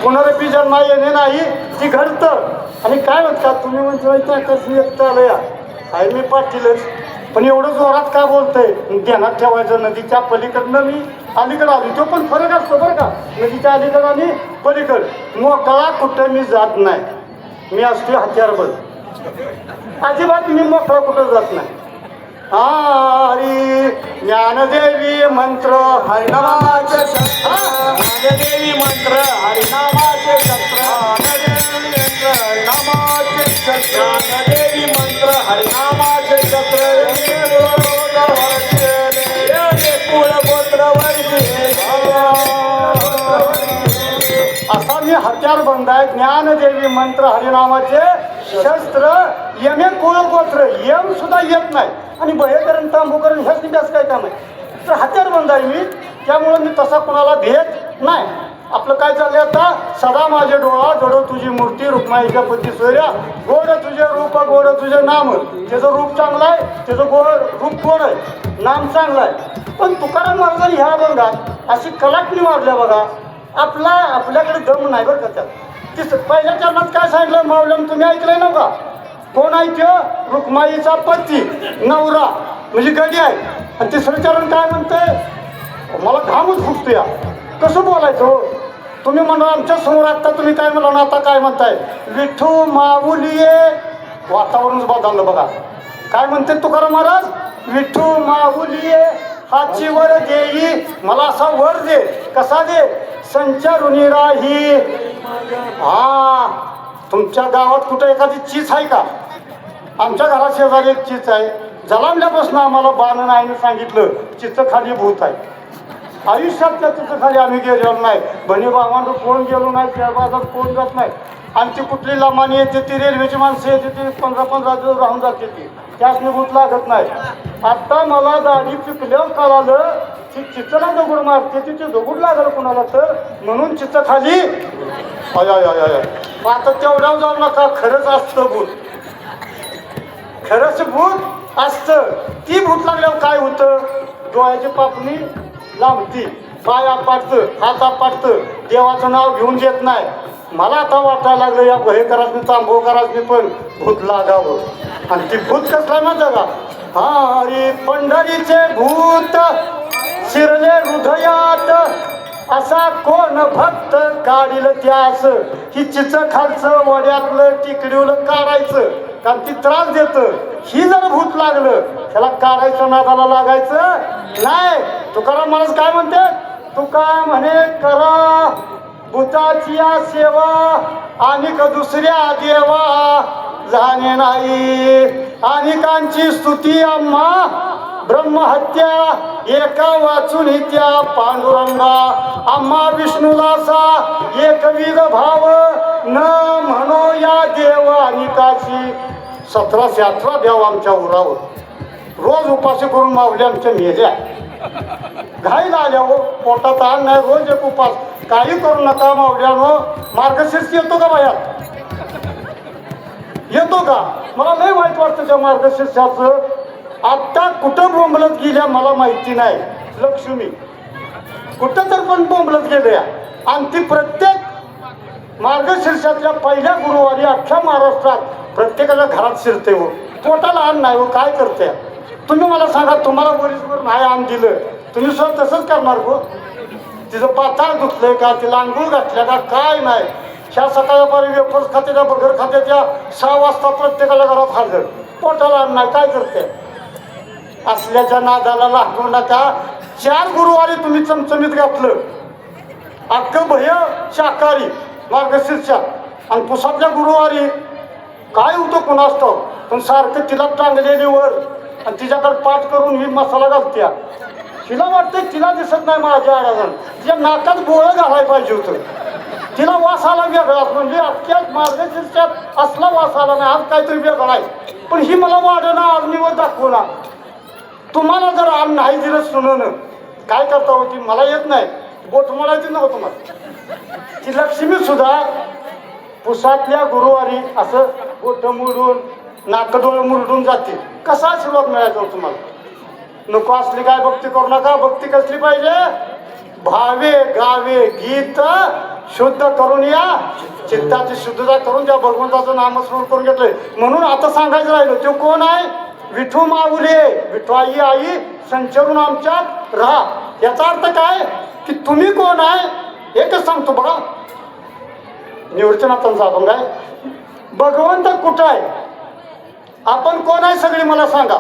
पुनरपी जन्मा येणे नाही ती घडतं. आणि काय म्हणतात तुम्ही म्हणता कसं एकटं आलं या आहे मी पाटीलच, पण एवढं जोरात का बोलतंय? ध्यानात ठेवायचं नदीच्या पलीकडनं मी अलीकडं आली. तो पण फरक असतो बरं का, नदीच्या अलीकडं आणि पलीकड. मोकळा कुठं मी जात नाही, मी असतो हत्यारबंद. अजिबात मी मोकळा कुठं जात नाही. हरी ज्ञानदेवी मंत्र हरिनामाचे शस्त्र, ज्ञानदेवी मंत्र हरिनामाचे शस्त्र, ज्ञानदेवी मंत्र हरिनामाचे शस्त्र, ज्ञानदेवी मंत्र हरिनामाचे शस्त्र. असा मी हत्यार बंद आहे. ज्ञानदेवी मंत्र हरिनामाचे शस्त्र. यमे कुळगोत्र यम सुद्धा येत नाही आणि भयकरण तांबूकरण ह्याच निकास काय काम आहे. तर हत्यार बंद आहे मी, त्यामुळं मी तसा कोणाला भेट नाही. आपलं काय चाललंय आता, सदा माझे डोळा जडो तुझी मूर्ती रुक्माईच्या पती सोयऱ्या, गोड तुझे रूप गोड तुझे नाम. त्याचं रूप चांगलं आहे, त्याचं गोड रूप गोड आहे, नाम चांगलं आहे. पण तुकाराम महाराजांनी ह्या बंगात अशी कलाटणी मारल्या बघा. आपल्याकडे दम नाही बरं का त्यात. ती पहिल्या चरणात काय सांगितलं मावलं तुम्ही ऐकलंय ना का? कोण ऐकलं? रुक्माईचा पती नवरा म्हणजे गडी आहे. आणि तिसरं चरण काय म्हणतंय? मला घामच फुटतो या. कसं बोलायचं? तुम्ही म्हणा आमच्या समोर आत्ता तुम्ही काय म्हणा आता काय म्हणताय? विठू माऊलीये. वातावरणच बदललं बघा. काय म्हणते तुकाराम महाराज? विठू माऊलीये हाची वर देई, मला असा वर दे. कसा दे? संचारुनी राही. हा, तुमच्या गावात कुठं एखादी चीज आहे का? आमच्या घरात शेजारी एक चीज आहे. जलांबल्यापासून आम्हाला बाण नाहीने सांगितलं चिचं खाली भूत आहे. आयुष्यातल्या चिचं खाली आम्ही गेलेलो नाही. बनी भावांना कोण गेलो नाही, शहबाजात कोण जात नाही. आणि ती कुठली लांबानी येते ती रेल्वेची माणसं येते ती 15-15 दिवस राहून जाते ती, त्याच भूत लागत नाही. आता मला दाढी पिकल्यावर कळालं ती चिचला दगड मारते, तिथे दगड लागलं कोणाला तर म्हणून चिचं खाली. आता तेवढ्या जाऊ नका, खरंच असतं भूत, खरंच भूत असतं. ती भूत लागल्यावर काय होतं? डोळ्याची पापणी लांबती, पाय आपटतं, हात आपटतं, देवाचं नाव घेऊन देत नाही. मला आता वाटायला लागलं या भयकरासनी तांबोकरासनी पण भूत लागावं. आणि ती भूत कसला माहिती का? हरी पंढरीचे भूत शिरले हृदयात, असा कोण भक्त काढील त्यास. ही चिचं खालचं वड्यातलं टिकडीवलं काढायचं, कारण ती त्रास देतं. ही जर भूत लागलं त्याला काढायचं, नादाला लागायचं नाही. तुकाराम महाराज काय म्हणते? तुका म्हणे करा भूताची सेवा आणि दुसऱ्या देवा जाणे नाही. अनेकांची स्तुती आम्हा ब्रह्महत्या एका वाचून त्या पांडुरंगा. आम्हा विष्णुदासा एकविध भाव न म्हणो या देव अनेकाची. 1718 देव आमच्या उरावर रोज उपाशी करून मावले आमच्या मेल्या. घाईला आल्या हो, पोटात आण नाही, रोज एक उपास. काही करू नका मावल्यानो. मार्गशीर्ष येतो का बाया? येतो का? मला लय वाईट वाटतं त्या मार्गशीर्षाचं. आत्ता कुठं बोंबलत गेल्या मला माहिती नाही. लक्ष्मी कुठं तर पण बोंबलत गेल्या. आणि ती प्रत्येक मार्गशीर्षातल्या पहिल्या गुरुवारी अख्ख्या महाराष्ट्रात प्रत्येकाच्या घरात शिरते हो. पोटाला आण नाही हो, काय करते? तुम्ही मला सांगा, तुम्हाला वरीसभर नाही आण दिलं, तुम्ही स्वतः तसंच करणार हो? तिचं पाताळ दुखलंय का? तिला अंघोळ घातल्या का? काय नाही. ह्या सकाळपारी वेफर्स खात्याच्या बगर खात्याच्या 6 वाजता प्रत्येकाला घरात हजर. पोटाला आण नाही, काय करते? असल्याच्या नादाला लागू नका. 4 गुरुवारी तुम्ही चमचमीत घातलं, अख्खं भय शाकाहारी मार्गशीर्षात. आणि पुसातल्या गुरुवारी काय होतं कुणास ठाऊक, पण सारखं तिला टांगलेली वर आणि तिच्याकडे पाठ करून ही मसाला घालत्या. तिला वाटतं तिला दिसत नाही माझ्या आडाजण, तिच्या नाकात बोळं घालायला पाहिजे होतं. तिला वास आला वेगळा, म्हणजे अख्ख्या मार्गशीर्षात असला वास आला नाही. आज काहीतरी वेगळा आहे, पण ही मला वाढणं अग्नीवर दाखवणार. तुम्हाला जर आण नाही दिलं सुननं काय करता होती मला येत नाही. बोट मोडायची नव्हतं तुम्हाला. ती लक्ष्मी सुद्धा पुसातल्या गुरुवारी असं बोट मुरडून नाकडोळं मुरडून जाते. कसा आशीर्वाद मिळायचा तुम्हाला? नको असली काय भक्ती करू नका. भक्ती कसली पाहिजे? भावे गावे गीत शुद्ध करून या, चित्ताची शुद्धता करून त्या भगवंताचं नामस्मरण करून घेतलंय. म्हणून आता सांगायचं राहिलं, तो कोण आहे? विठू माऊली, विठवाई आई संचरून आमच्यात राहा. याचा अर्थ काय की तुम्ही कोण आहे एकच सांगतो बघा. निवृत्तीनाथांचा अभंग आहे, भगवंत कुठं आहे, आपण कोण आहे सगळी मला सांगा.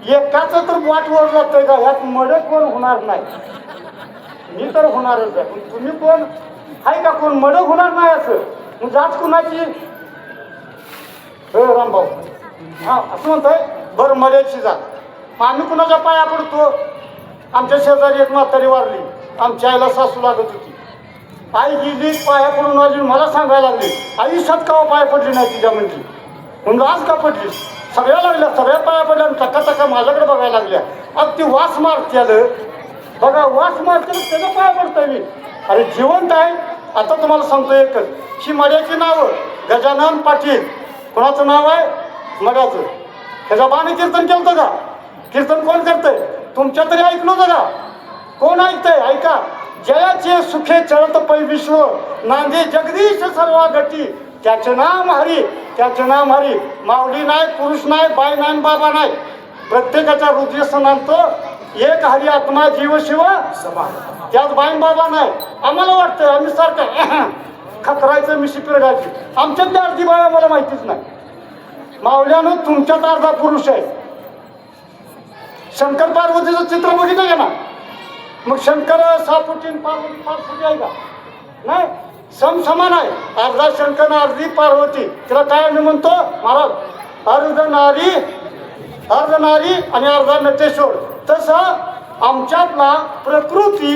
एकाच तर वाट वर लागतंय का, ह्यात मड कोण होणार नाही. मी तर होणारच आहे, पण तुम्ही कोण आहे का? कोण मड होणार नाही असं. मग जात कुणाची? हो रामभाऊ, हा असं म्हणतोय. बरं मड्याची जात. आम्ही कुणाच्या पाया पडतो? आमच्या शेजारी एक म्हातारी वारली, आमच्या आईला सासू लागत होती. आई गेली, पाया पडून आली, मला सांगायला लागली आयुष्यात का पाया पडली नाही तिच्या म्हणजे. म्हणून आज का पडली? सगळ्या लागल्या, सगळ्या पाया पडल्या, टका टका माझ्याकडे बघायला लागल्या. अब ती वास मारते आलं बघा, वास मारते त्याचं पाया पडतोय मी. अरे जिवंत आहे. आता तुम्हाला सांगतो एकच, ही मड्याची नावं गजानन पाटील. कोणाचं नाव आहे? मड्याचं. ह्याच्या बाने कीर्तन केलं का? कीर्तन कोण करतंय? तुमच्या तरी ऐकलं होतं का? कोण ऐकतंय? ऐका. जयाचे सुखे चळत पै विश्व, नांदे जगदीश सर्वा गती, त्याचे नाम हरी, त्याचे नाम हरी. माऊली नाही, पुरुष नाही, बाई नाही, बाबा नाही, प्रत्येकाच्या हृदयस्थानांत एक हरी आत्मा जीव शिव समान. त्यात बाई बाबा नाही. आम्हाला वाटतं आम्ही सारखं खतरायचं मिशी पिरगायची. आमच्यात अर्धी बाई आम्हाला माहितीच नाही. माऊल्यानं तुमच्यात अर्धा पुरुष आहे. शंकर पार्वतीचं चित्र बघितलं का ना? मग शंकर 6 फुटी पार्वती 5 फुटी आहे का? नाही, समान आहे. अर्धा शंकर अर्धी पार्वती. तिला काय आम्ही म्हणतो महाराज? अर्ध नारी, अर्ध नारी आणि अर्धा नटेश्वर. तसं आमच्यातला प्रकृती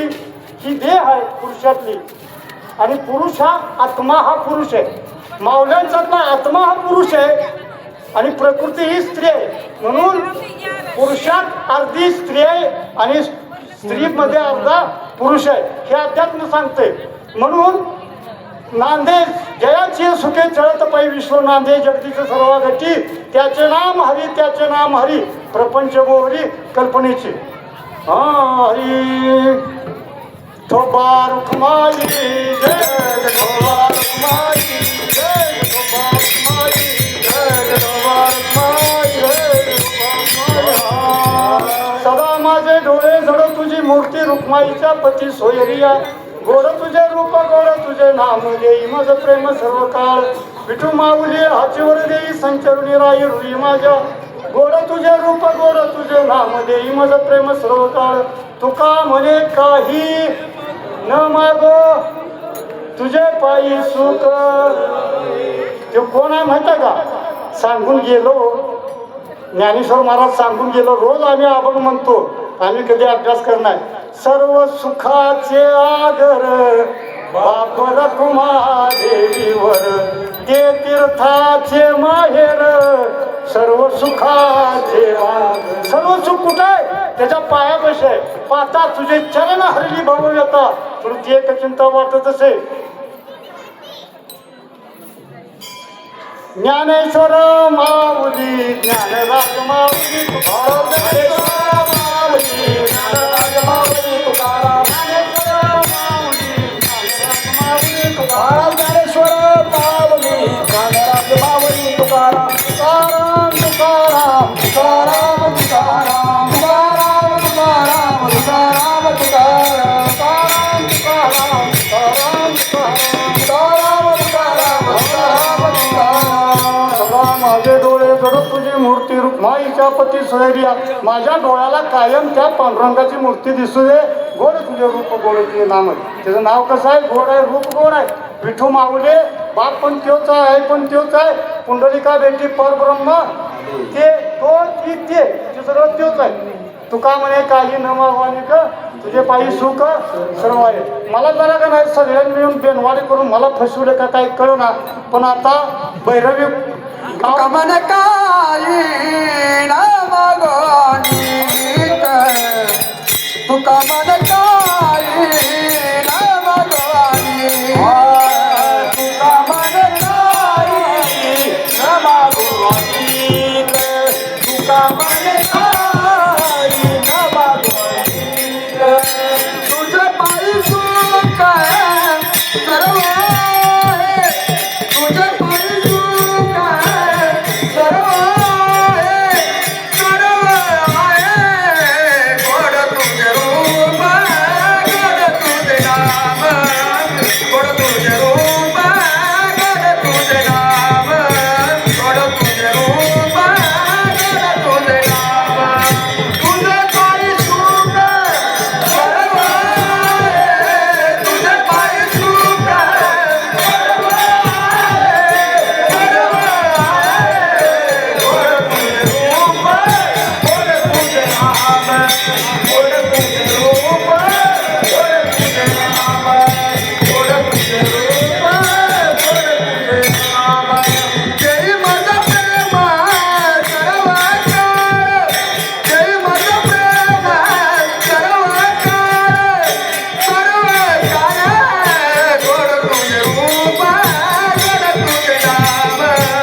ही देह आहे पुरुषातली, आणि पुरुष हा आत्मा हा पुरुष आहे. माऊल्यांच्यातला आत्मा हा पुरुष आहे आणि प्रकृती ही स्त्री आहे. म्हणून पुरुषात अर्धी स्त्री आहे आणि स्त्रीमध्ये अर्धा पुरुष आहे, हे अध्यात्म सांगते. म्हणून नांदे जयाचे सुखे चळत पै विश्व, नांदे जगदीश सर्वा गती, त्याचे नाम हरी, त्याचे नाम हरी, प्रपंच बोहरी कल्पनेची. हरी थोबा रुखमाई जय, थोबा रुखमाई जय, थोबा रुखमाई जय, थोबा रुखमाई जय. सदा माझे डोळे जड तुझी मूर्ती, रुक्माईच्या पती सोयरिया. गोड तुझे रूप, गोड तुझे नाम देई, मज प्रेम सर्व काळ. विठू माऊली हाचीवर देई, संचरुणी राई रुई माझ्या. गोड तुझे रूप, गोड तुझे नाम देई, मज प्रेम सर्व काळ. तुका म्हणे काही न मागो, तुझे पायी सुख. ते कोण आहे माहिती आहे का? सांगून गेलो ज्ञानेश्वर महाराज, सांगून गेलो. रोज आम्ही अभंग म्हणतो, आम्ही कधी अभ्यास करणार. सर्व सुखाचे आगर बाप रखुमा देवीवर, ते तीर्थाचे माहेर सर्व सुखाचे. सर्व सुख कुठे आहे? त्याच्या पायापाशी आहे. पाहता तुझे चरण हरली भाऊ येता, तुझी एक चिंता वाटत असे. ज्ञानेश्वर माऊली, ज्ञानराज माऊली, ज्ञानेश्वर माऊली, ज्ञानराज माऊली तुकाराम. ज्ञानेश्वर माऊली, ज्ञानराज माऊली तुकाराम. तुकाराम तुकाराम तुकाराम तुकाराम तुकाराम तुकाराम तुकाराम तुकाराम तुकाराम तुकाराम तुकाराम तुकाराम तुकाराम तुकाराम. माझे डोळे जडत तुझी मूर्ती, रुक्माईच्या पती सोयरिया. माझ्या डोळ्याला कायम त्या पांडुरंगाची मूर्ती दिसू दे. गोड तुझे रूप, गोड तुझे नाम. त्याचं नाव कसं आहे? गोड आहे, रूप गोड आहे. विठू माऊले बाप पण त्योच आहे, आई पण त्योच आहे. पुंडलिका बेटी परब्रह्म, ते तो ती ते सगळं त्योच आहे. तुका म्हणे काही न मागवानी का, तुझे पायी सुख सर्व आहे. मला जरा का नाही सगळ्यांनी मिळून बेनवाडी करून मला फसवले का काही कळू ना. पण आता भैरवी कमन काही न मागवानी, तुका मन काही न मागवानी, तुका मन काही न मागवानी, तुका मन काही न मागवानी. तुझे पायी सुख सर्व आहे तुझे पायी सुख आहे सर्व आहे सर्व आहे गोड तुझे रूप गोड तुझे नाम गोड तुझे रूप गोड तुझे नाम गोड तुझे रूप गोड तुझे नाम तुझे पायी सुख सर्व आहे तुझे पायी सुख सर्व आहे सर्व आहे गोड तुझे रूप गोड तुझे नाम गोड तुझे रूप गोड तुझे नाम गोड तुझे रूप गोड तुझे नाम जय माझा प्रेम सर्व कर जय माझा प्रेम सर्व कर सर्व कर गोड तुझे